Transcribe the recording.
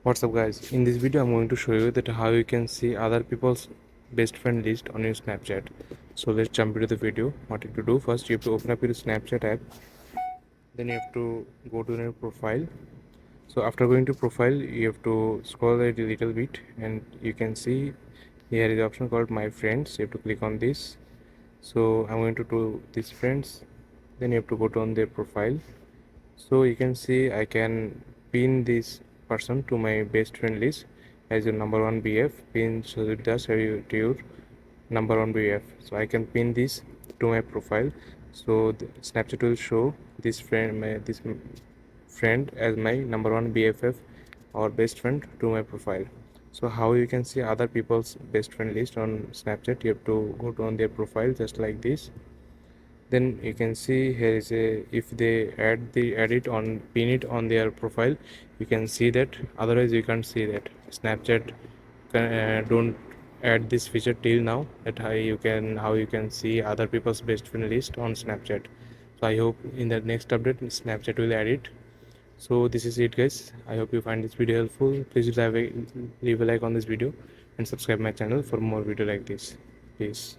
What's up guys, in this video I'm going to show you that how you can see other people's best friend list on your Snapchat. So let's jump into the video. What you have to do, first you have to open up your Snapchat app, then you have to go to your profile. So after going to profile you have to scroll a little bit and you can see here is the option called my friends. You have to click on this. So I'm going to do these friends, then you have to go to on their profile. So you can see I can pin this person to my best friend list as your number one BF. Pin Sujita to your number one BF. So I can pin this to my profile. So the Snapchat will show this friend as my number one BFF or best friend to my profile. So how you can see other people's best friend list on Snapchat? You have to go to on their profile just like this. Then you can see here is a, if they add it on, pin it on their profile, you can see that. Otherwise you can't see that. Snapchat don't add this feature till now, that how you can see other people's best friend list on Snapchat. So I hope in the next update Snapchat will add it. So this is it guys, I hope you find this video helpful. Please leave a like on this video and subscribe my channel for more video like this. Peace.